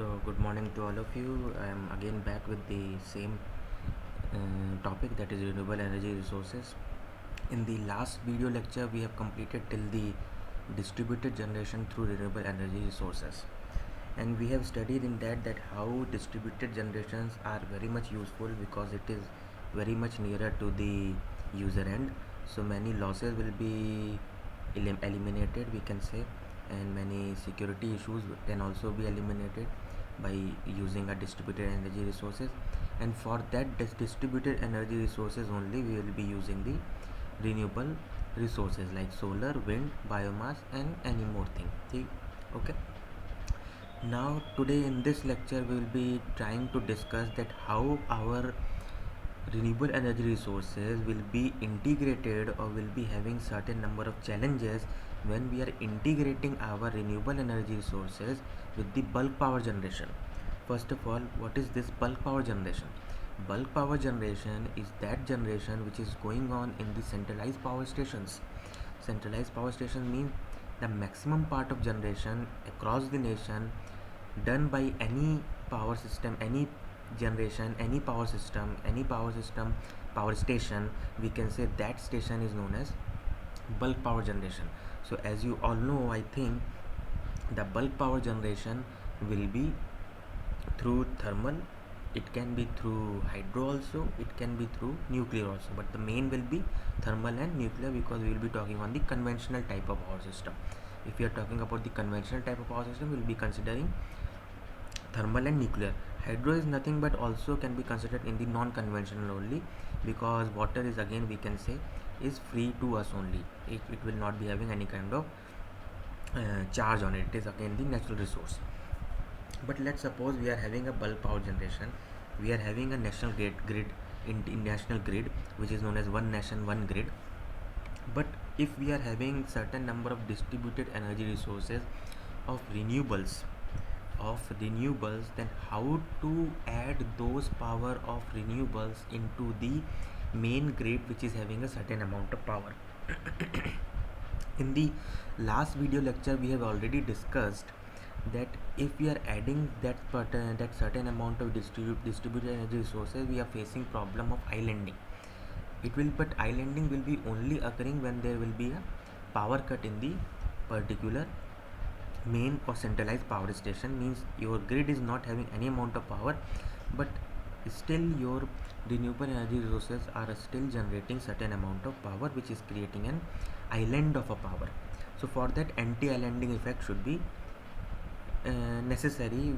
So, good morning to all of you. I am again back with the same topic, that is renewable energy resources. In the last video lecture, we have completed till the distributed generation through renewable energy resources, and we have studied in that how distributed generations are very much useful because it is very much nearer to the user end. So many losses will be eliminated, we can say, and many security issues can also be eliminated by using a distributed energy resources. And for that distributed energy resources only, we will be using the renewable resources like solar, wind, biomass, and any more thing. Okay. Now today in this lecture we will be trying to discuss that how our renewable energy resources will be integrated or will be having certain number of challenges when we are integrating our renewable energy resources with the bulk power generation. First of all, what is this bulk power generation? Bulk power generation is that generation which is going on in the centralized power stations. Centralized power station means the maximum part of generation across the nation done by any power system, any generation, any power system, power station. We can say that station is known as bulk power generation. So, as you all know, I think the bulk power generation will be through thermal, it can be through hydro also, it can be through nuclear also, but the main will be thermal and nuclear because we will be talking on the conventional type of power system. If we are talking about the conventional type of power system, we will be considering thermal and nuclear. Hydro is nothing but also can be considered in the non-conventional only, because water is, again we can say, is free to us only. It will not be having any kind of charge on it. It is again the natural resource. But let's suppose we are having a bulk power generation. We are having a national grid in national grid, which is known as one nation one grid. But if we are having certain number of distributed energy resources of renewables, then how to add those power of renewables into the main grid which is having a certain amount of power. In the last video lecture we have already discussed that if we are adding that certain amount of distributed energy resources, we are facing problem of islanding. But islanding will be only occurring when there will be a power cut in the particular main or centralized power station. Means your grid is not having any amount of power, but still your renewable energy resources are still generating certain amount of power, which is creating an island of a power. So for that, anti-islanding effect should be necessary.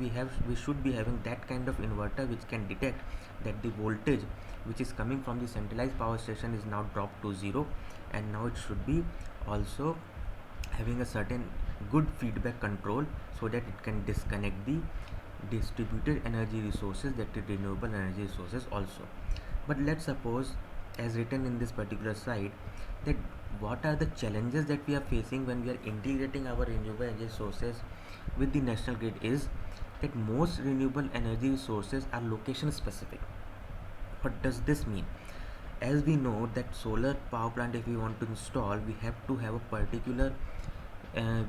We should be having that kind of inverter which can detect that the voltage which is coming from the centralized power station is now dropped to zero, and now it should be also having a certain good feedback control so that it can disconnect the distributed energy resources, that is renewable energy resources also. But let's suppose, as written in this particular slide, that what are the challenges that we are facing when we are integrating our renewable energy sources with the national grid is that most renewable energy sources are location specific. What does this mean? As we know that solar power plant, if we want to install, we have to have a particular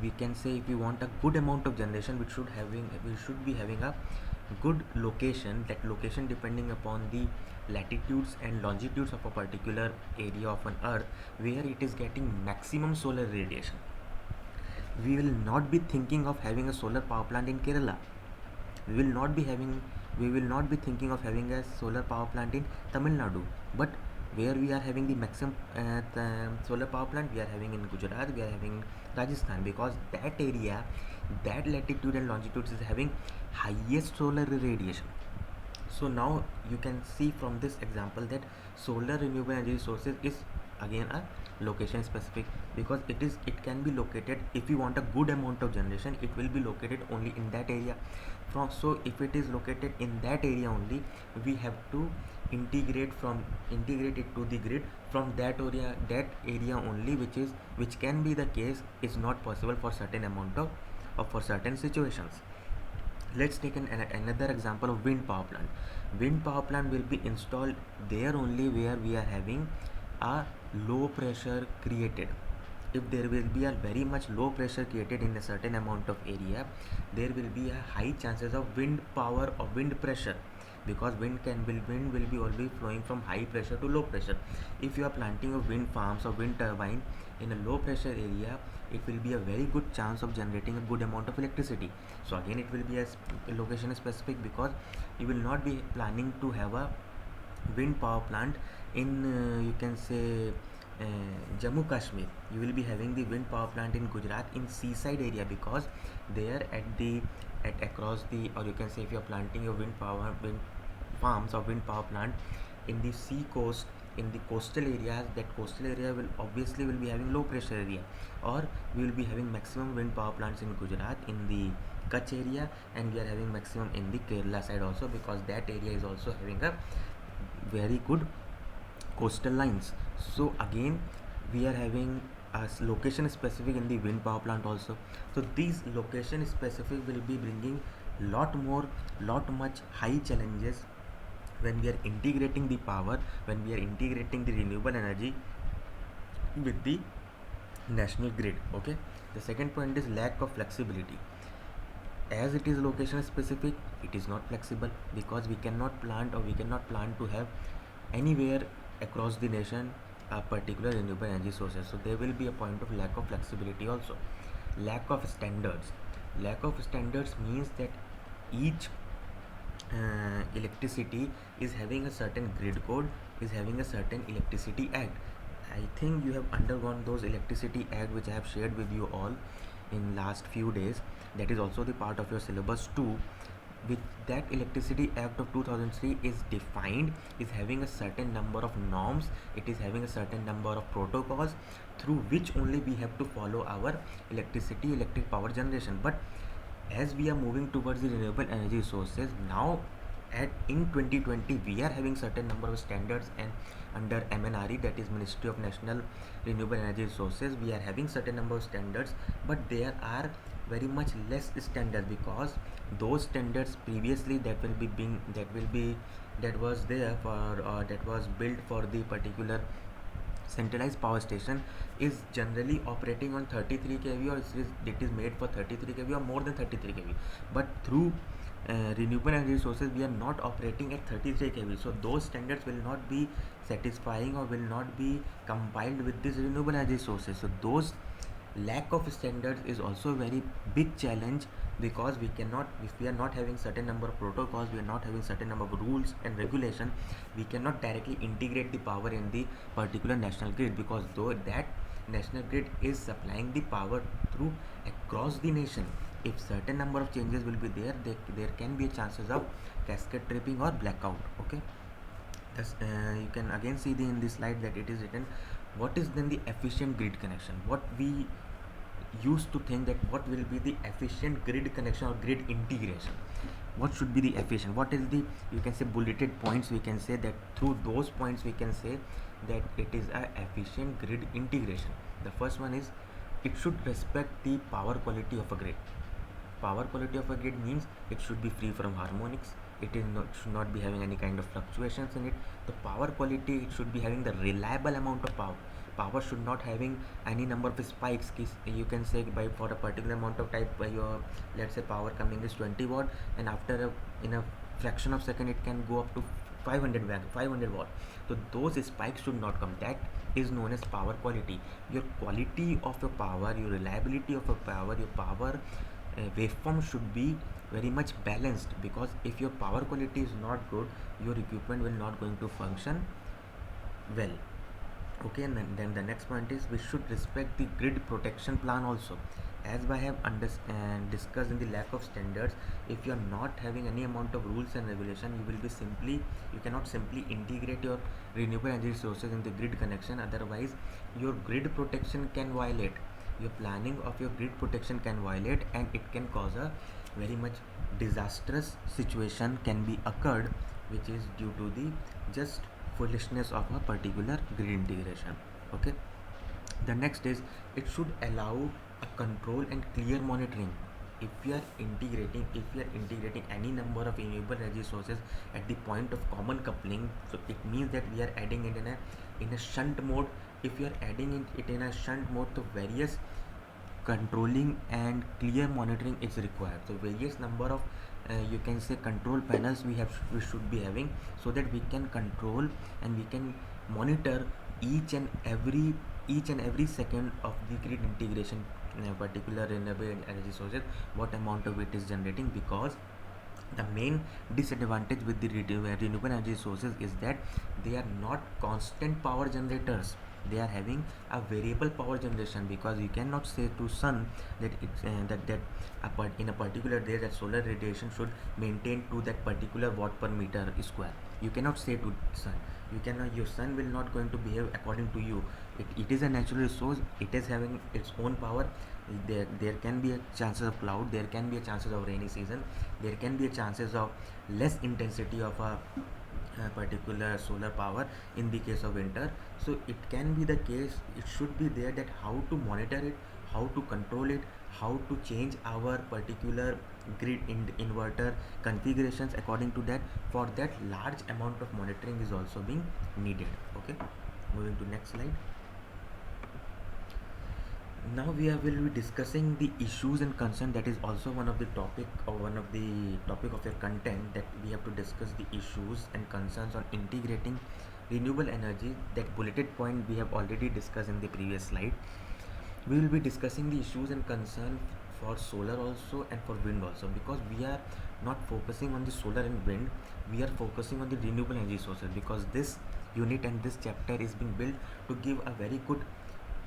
we can say, if we want a good amount of generation, we should be having a good location. That location depending upon the latitudes and longitudes of a particular area of an earth where it is getting maximum solar radiation. We will not be thinking of having a solar power plant in Kerala. we will not be having we will not be thinking of having a solar power plant in Tamil Nadu. But where we are having the maximum solar power plant, we are having in Gujarat, we are having Rajasthan, because that area, that latitude and longitude is having highest solar radiation. So now you can see from this example that solar renewable energy sources is again a location specific, because it can be located, if you want a good amount of generation, it will be located only in that area. So if it is located in that area only, we have to integrate it to the grid from that area only, which can be the case is not possible for certain amount of or for certain situations. Let's take another example of wind power plant. Wind power plant will be installed there only where we are having a low pressure created. if there will be a very much low pressure created in a certain amount of area, there will be a high chances of wind power or wind pressure, because wind will be always flowing from high pressure to low pressure. If you are planting a wind farms or wind turbine in a low pressure area, it will be a very good chance of generating a good amount of electricity. So again, it will be a location specific, because you will not be planning to have a wind power plant in you can say Jammu Kashmir. You will be having the wind power plant in Gujarat in seaside area, because there at across the, or you can say if you are planting your wind farms or wind power plant in the sea coast, in the coastal areas, that coastal area will obviously will be having low pressure area, or we will be having maximum wind power plants in Gujarat in the Kutch area, and we are having maximum in the Kerala side also, because that area is also having a very good coastal lines. So again, we are having a location specific in the wind power plant also. So these location specific will be bringing lot much high challenges when we are integrating the power, when we are integrating the renewable energy with the national grid. Okay, the second point is lack of flexibility. As it is location specific, it is not flexible, because we cannot plant, or we cannot plan to have anywhere across the nation a particular renewable energy sources. So there will be a point of lack of flexibility also. Lack of standards. Lack of standards means that each electricity is having a certain grid code, is having a certain electricity act. I think you have undergone those electricity act which I have shared with you all in last few days. That is also the part of your syllabus too. With that electricity act of 2003 is defined, is having a certain number of norms, it is having a certain number of protocols through which only we have to follow our electric power generation. But as we are moving towards the renewable energy sources now, at in 2020 we are having certain number of standards, and under MNRE, that is Ministry of National Renewable Energy Resources, we are having certain number of standards, but there are very much less standards, because those standards previously that was there for that was built for the particular centralized power station is generally operating on 33 kV, or it is made for 33 kV or more than 33 kV. But through renewable energy sources, we are not operating at 33 kV, so those standards will not be satisfying or will not be compiled with these renewable energy sources. So those lack of standards is also a very big challenge, because we cannot, if we are not having certain number of protocols, we are not having certain number of rules and regulation, we cannot directly integrate the power in the particular national grid, because though that national grid is supplying the power through across the nation, if certain number of changes will be there, there can be chances of cascade tripping or blackout. Okay, thus you can again see in this slide that it is written, what is then the efficient grid connection. What we used to think that what will be the efficient grid connection or grid integration, what should be the efficient, what is the, you can say, bulleted points, we can say that through those points we can say that it is a efficient grid integration. The first one is, it should respect the power quality of a grid. Power quality of a grid means it should be free from harmonics, it is not, should not be having any kind of fluctuations in it. The power quality, it should be having the reliable amount of power should not having any number of spikes. You can say by for a particular amount of time, by your, let's say, power coming is 20 watt, and after in a fraction of second it can go up to 500 watt. So those spikes should not come. That is known as power quality. Your quality of your power, your reliability of your power, your power waveform should be very much balanced, because if your power quality is not good, your equipment will not going to function well. Okay, and then the next point is, we should respect the grid protection plan also. As I have discussed in the lack of standards, if you are not having any amount of rules and regulation, you cannot simply integrate your renewable energy sources in the grid connection. Otherwise your grid protection can violate, your planning of your grid protection can violate, and it can cause a very much disastrous situation can be occurred, which is due to the just foolishness of a particular grid integration. Okay, the next is, it should allow a control and clear monitoring. if we are integrating any number of renewable energy sources at the point of common coupling, so it means that we are adding it in a shunt mode. If you are adding it in a shunt mode, so various controlling and clear monitoring is required. So various number of you can say control panels we should be having, so that we can control and we can monitor each and every each and every second of the grid integration in a particular renewable energy sources, what amount of it is generating. Because the main disadvantage with the renewable energy sources is that they are not constant power generators. They are having a variable power generation, because you cannot say to sun that in a particular day that solar radiation should maintain to that particular watt per meter square. You cannot say to sun, you cannot, your sun will not going to behave according to you. It is a natural resource, it is having its own power. There can be a chances of cloud, there can be a chances of rainy season, there can be a chances of less intensity of a particular solar power in the case of winter. So it can be the case, it should be there that how to monitor it, how to control it, how to change our particular grid inverter configurations according to that. For that, large amount of monitoring is also being needed. Okay, moving to next slide. Now will be discussing the issues and concern, that is also one of the topic, or one of the topic of your content, that we have to discuss the issues and concerns on integrating renewable energy. That bulleted point we have already discussed in the previous slide. We will be discussing the issues and concern for solar also and for wind also, because we are not focusing on the solar and wind, we are focusing on the renewable energy sources, because this unit and this chapter is being built to give a very good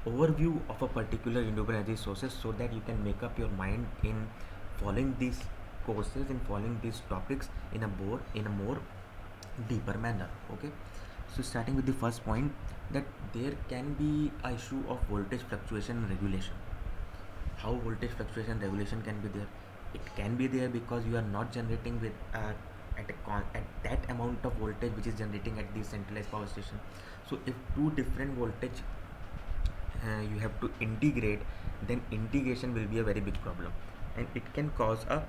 overview of a particular renewable energy sources, so that you can make up your mind in following these courses and following these topics in a more deeper manner. Okay, so starting with the first point, that there can be a issue of voltage fluctuation and regulation. How voltage fluctuation and regulation can be there? It can be there because you are not generating with at that amount of voltage which is generating at the centralized power station. So if two different voltage you have to integrate, then integration will be a very big problem, and it can cause a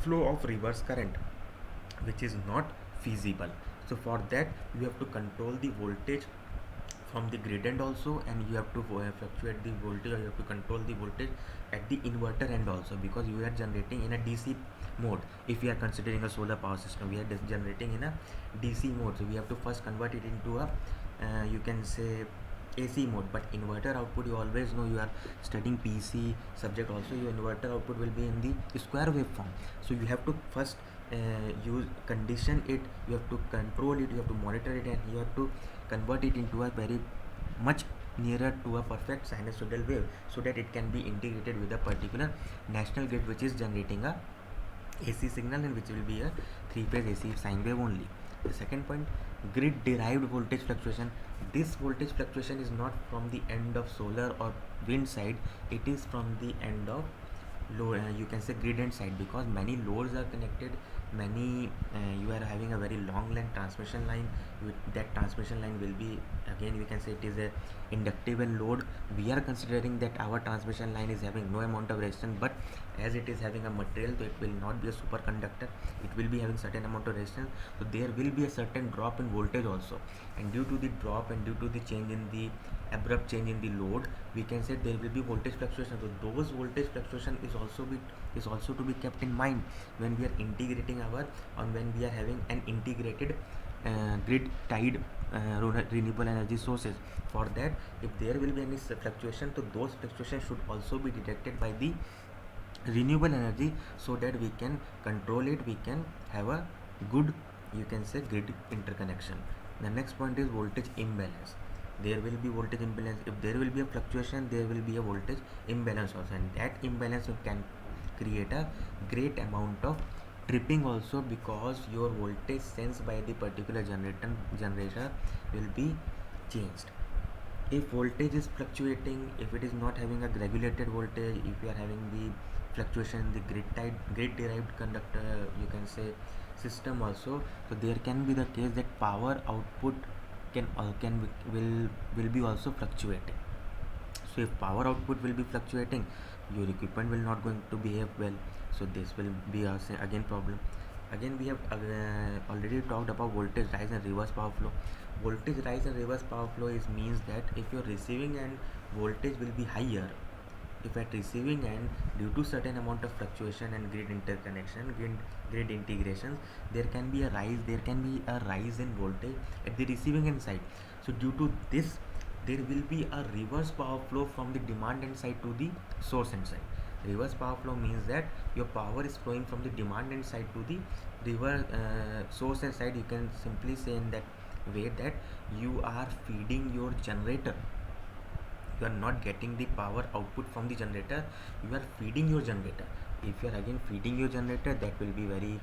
flow of reverse current, which is not feasible. So for that, you have to control the voltage from the grid end also, and you have to fluctuate the voltage, or you have to control the voltage at the inverter end also, because you are generating in a DC mode. If we are considering a solar power system, we are generating in a DC mode, so we have to first convert it into a you can say AC mode. But inverter output, you always know, you are studying PC subject also, your inverter output will be in the square wave form. So you have to first use condition it, you have to control it, you have to monitor it, and you have to convert it into a very much nearer to a perfect sinusoidal wave, so that it can be integrated with a particular national grid which is generating a AC signal, and which will be a three-phase AC sine wave only. The second point, grid derived voltage fluctuation. This voltage fluctuation is not from the end of solar or wind side, it is from the end of load, you can say grid end side, because many loads are connected, many you are having a very long length transmission line. With that transmission line will be, again we can say it is a inductive and load. We are considering that our transmission line is having no amount of resistance, but as it is having a material, so it will not be a superconductor, it will be having certain amount of resistance, so there will be a certain drop in voltage also. And due to the drop and due to the change in the abrupt change in the load, we can say there will be voltage fluctuation. So those voltage fluctuation is also to be kept in mind when we are integrating our, or when we are having an integrated grid tied renewable energy sources. For that, if there will be any fluctuation, so those fluctuations should also be detected by the renewable energy, so that we can control it, we can have a good, you can say, grid interconnection. The next point is voltage imbalance. There will be voltage imbalance. If there will be a fluctuation, there will be a voltage imbalance also, and that imbalance can create a great amount of tripping also, because your voltage sensed by the particular generator will be changed. If voltage is fluctuating, if it is not having a regulated voltage, if you are having the fluctuation in the grid derived conductor, you can say, system also, so there can be the case that power output will be also fluctuating. So if power output will be fluctuating, your equipment will not going to behave well. So this will be again problem. Again we have already talked about voltage rise and reverse power flow. Voltage rise and reverse power flow is means that if your receiving end voltage will be higher, if at receiving end due to certain amount of fluctuation and grid interconnection, grid integrations, there can be a rise in voltage at the receiving end side. So due to this, there will be a reverse power flow from the demand end side to the source end side. Reverse power flow means that your power is flowing from the demand end side to the reverse source end side. You can simply say in that way that you are feeding your generator. You are not getting the power output from the generator, you are feeding your generator. If you are again feeding your generator, that will be very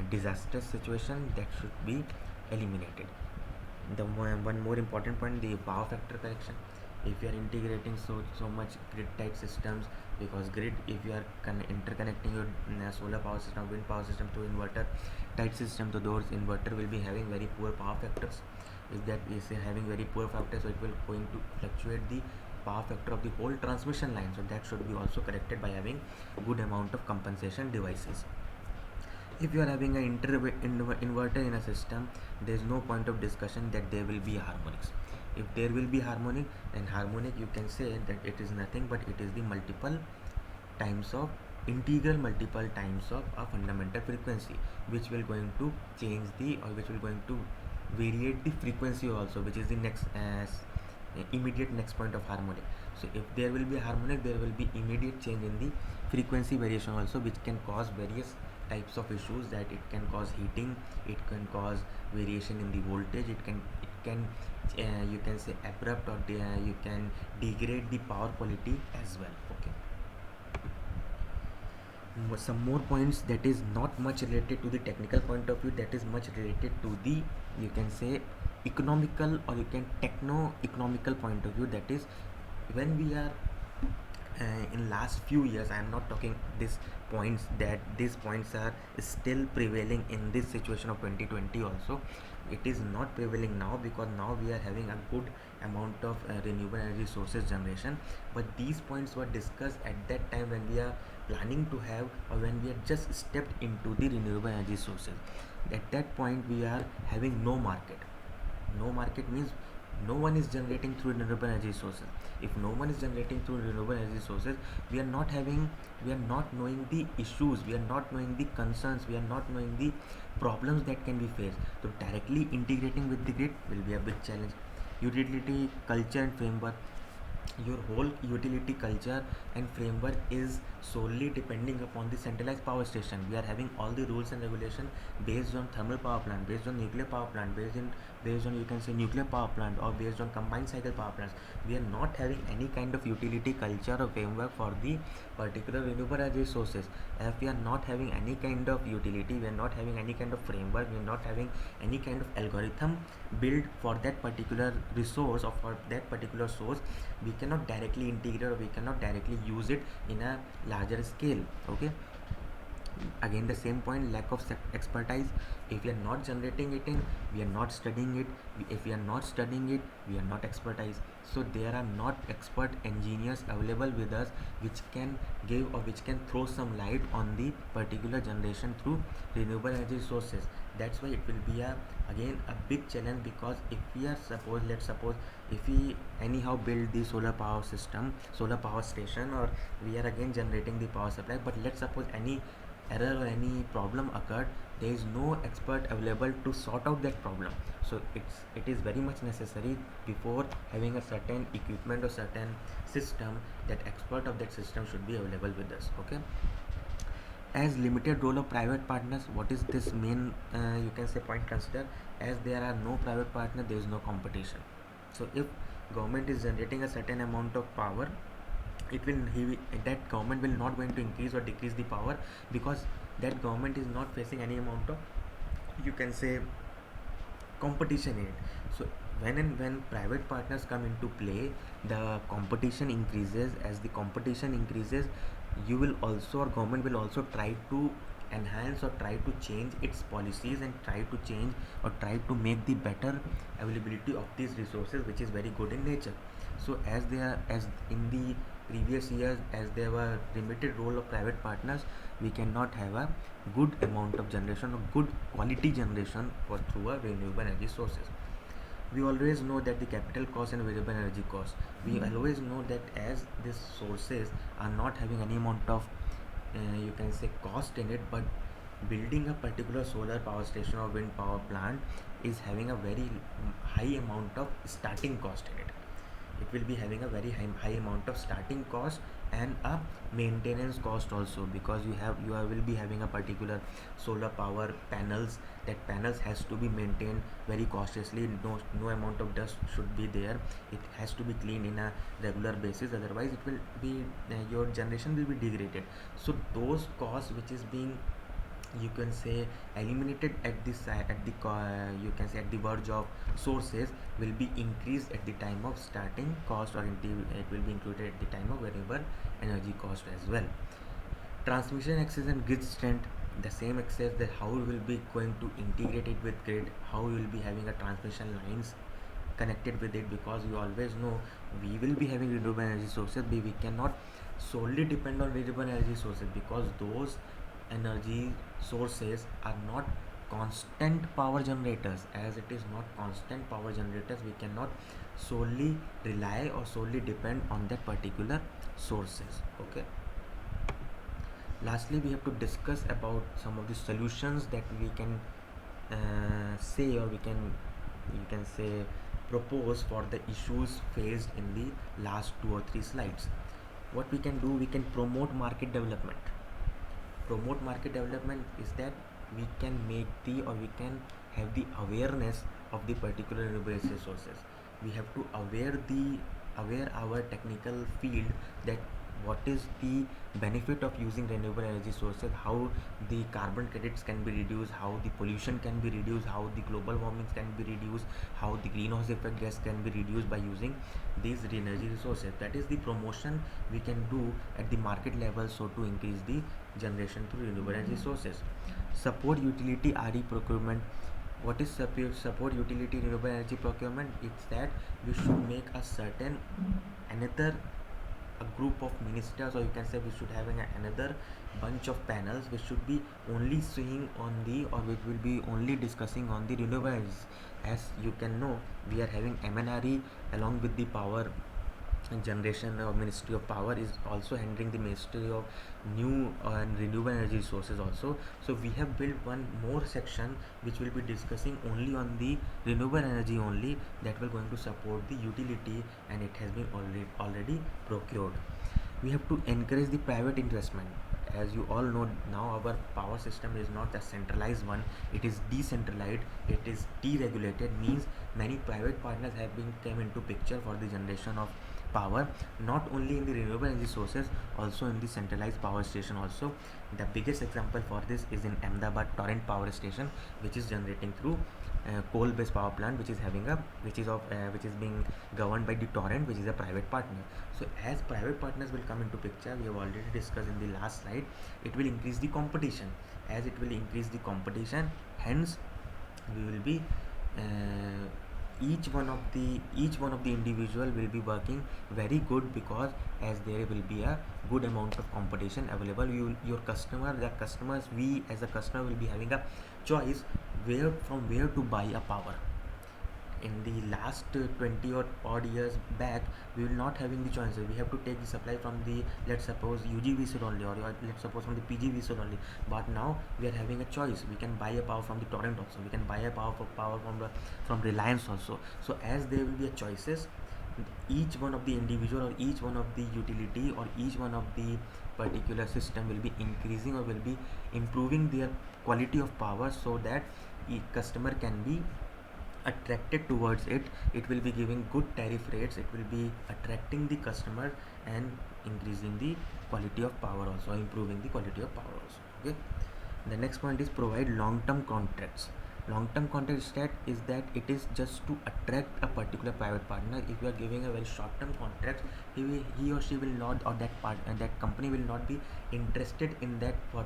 disastrous situation that should be eliminated. One more important point, the power factor correction. If you are integrating so much grid tight systems, because grid, if you are interconnecting your solar power system, wind power system to inverter tight system, so those inverter will be having very poor power factors. If that is having very poor factors, so it will going to fluctuate the power factor of the whole transmission line. So that should be also corrected by having good amount of compensation devices. If you are having an inverter in a system, there is no point of discussion that there will be harmonics. If there will be harmonic, then harmonic, you can say that it is nothing but it is the multiple times of integral multiple times of a fundamental frequency, which will going to change the, or which will going to variate the frequency also, which is the next immediate next point of harmonic. So if there will be harmonic, there will be immediate change in the frequency variation also, which can cause various types of issues, that it can cause heating, it can cause variation in the voltage, it can you can say abrupt, or you can degrade the power quality as well. Okay, some more points that is not much related to the technical point of view, that is much related to the, you can say, economical, or you can techno economical point of view. That is, when we are in last few years, I am not talking these points, that these points are still prevailing in this situation of 2020 also. It is not prevailing now, because now we are having a good amount of renewable energy sources generation, but these points were discussed at that time when we are planning to have, or when we had just stepped into the renewable energy sources. At that point we are having no market. No market means no one is generating through renewable energy sources. If no one is generating through renewable energy sources, we are not having, we are not knowing the issues, we are not knowing the concerns, we are not knowing the problems that can be faced. So directly integrating with the grid will be a big challenge. Utility culture and framework, your whole utility culture and framework is solely depending upon the centralized power station. We are having all the rules and regulation based on thermal power plant, based on nuclear power plant, based on, you can say, nuclear power plant, or based on combined cycle power plants. We are not having any kind of utility culture or framework for the particular renewable energy sources. If we are not having any kind of utility, we are not having any kind of framework, we are not having any kind of algorithm built for that particular resource or for that particular source, we cannot directly integrate, or we cannot directly use it in a larger scale. Okay, again the same point, lack of expertise. If we are not generating it in, we are not studying it. If we are not studying it, we are not expertise. So there are not expert engineers available with us, which can give, or which can throw some light on the particular generation through renewable energy sources. That's why it will be a, again, a big challenge, because if we are, suppose, let's suppose, if we anyhow build the solar power system, solar power station, or we are again generating the power supply, but let's suppose any error or any problem occurred, there is no expert available to sort out that problem. So it is very much necessary, before having a certain equipment or certain system, that expert of that system should be available with us. Okay, as limited role of private partners, what is this main you can say point consider? As there are no private partner, there is no competition. So if government is generating a certain amount of power, it will, that government will not going to increase or decrease the power, because that government is not facing any amount of, you can say, competition in it. So when private partners come into play, the competition increases. As the competition increases, you will also, or government will also try to enhance, or try to change its policies, and try to change, or try to make the better availability of these resources, which is very good in nature. So as they are, as in the previous years, as there were limited role of private partners, we cannot have a good amount of generation or good quality generation for through a renewable energy sources. We always know that the capital cost and variable energy cost, we always know that as these sources are not having any amount of you can say cost in it, but building a particular solar power station or wind power plant is having a very high amount of starting cost in it. It will be having a very high amount of starting cost and a maintenance cost also, because will be having a particular solar power panels. That panels has to be maintained very cautiously. No amount of dust should be there. It has to be cleaned in a regular basis, otherwise it will be your generation will be degraded. So those costs which is being, you can say, eliminated at this at the you can say at the verge of sources, will be increased at the time of starting cost, or it will be included at the time of variable energy cost as well. Transmission access and grid strength, the same access, that how we will be going to integrate it with grid, how we will be having a transmission lines connected with it, because you always know we will be having renewable energy sources, but we cannot solely depend on renewable energy sources, because those energy sources are not constant power generators. As it is not constant power generators, we cannot solely rely or solely depend on that particular sources. Okay, lastly, we have to discuss about some of the solutions that we can say, or we can, you can say, propose for the issues faced in the last 2 or 3 slides. What we can do, we can promote market development. Promote market development is that we can make the, or we can have the awareness of the particular renewable energy sources. We have to aware our technical field that what is the benefit of using renewable energy sources, how the carbon credits can be reduced, how the pollution can be reduced, how the global warming can be reduced, how the greenhouse effect gas can be reduced by using these energy resources. That is the promotion we can do at the market level, so to increase the generation through renewable energy sources. Support utility RE procurement. What is support utility renewable energy procurement? It's that we should make a certain another a group of ministers, or you can say we should have another bunch of panels which should be only seeing on the, or which will be only discussing on the renewable energies. As you can know, we are having MNRE along with the power generation, or Ministry of Power is also handling the Ministry of New and Renewable Energy Sources also. So we have built one more section which will be discussing only on the renewable energy only, that will going to support the utility, and it has been already procured. We have to encourage the private investment. As you all know, now our power system is not a centralized one, it is decentralized, it is deregulated, means many private partners have been came into picture for the generation of power, not only in the renewable energy sources, also in the centralized power station also. The biggest example for this is in Ahmedabad Torrent Power Station, which is generating through coal-based power plant, which is having a which is being governed by the Torrent, which is a private partner. So as private partners will come into picture, we have already discussed in the last slide, it will increase the competition. As it will increase the competition, hence we will be each one of the individual will be working very good, because as there will be a good amount of competition available, your customer, the customers, we as a customer will be having a choice where to buy a power. In the last 20 or odd years back, we will not having the choices, we have to take the supply from the, let's suppose, UGVC only, or let's suppose from the PGVC only. But now we are having a choice, we can buy a power from the Torrent also, we can buy a power from Reliance also. So as there will be a choices, each one of the individual, or each one of the utility, or each one of the particular system will be increasing, or will be improving their quality of power, so that each customer can be attracted towards it. It will be giving good tariff rates, it will be attracting the customer and increasing the quality of power also, improving the quality of power also. Okay, the next point is provide long term contracts. Long term contract stat is that it is just to attract a particular private partner. If you are giving a very short term contract, he or she will not, or that company will not be interested in that for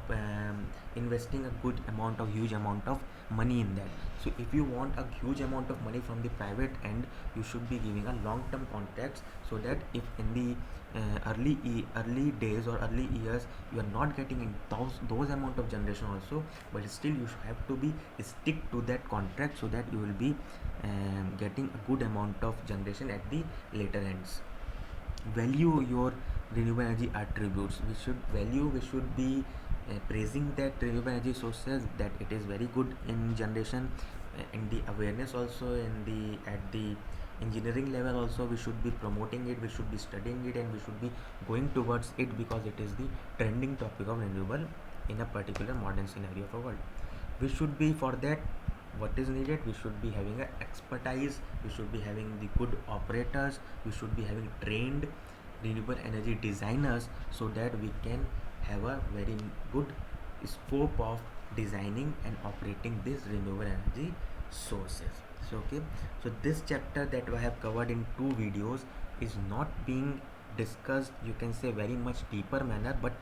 investing a good amount of huge amount of money in that. So if you want a huge amount of money from the private end, you should be giving a long term contracts, so that if in the early days or early years you are not getting in those amount of generation also, but still you have to be stick to that contract so that you will be getting a good amount of generation at the later ends. Value your renewable energy attributes. We should be praising that renewable energy sources, that it is very good in generation, in the awareness also, in the at the engineering level also we should be promoting it, we should be studying it, and we should be going towards it because it is the trending topic of renewable in a particular modern scenario of a world. We should be for that, what is needed, we should be having a expertise, we should be having the good operators, we should be having trained renewable energy designers, so that we can have a very good scope of designing and operating these renewable energy sources. So okay, so this chapter that I have covered in two videos is not being discussed, you can say, very much deeper manner, but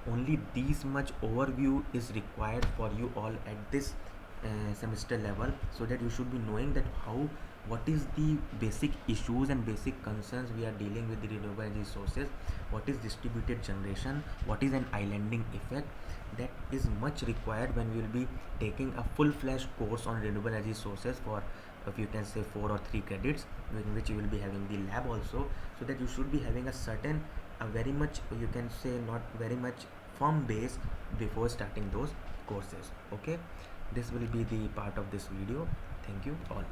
only this much overview is required for you all at this semester level, so that you should be knowing that how, what is the basic issues and basic concerns we are dealing with the renewable energy sources, what is distributed generation, what is an islanding effect. That is much required when we will be taking a full-fledged course on renewable energy sources for, if you can say, 4 or 3 credits, in which you will be having the lab also, so that you should be having a certain, a very much, you can say, not very much firm base before starting those courses. Okay, this will be the part of this video. Thank you all.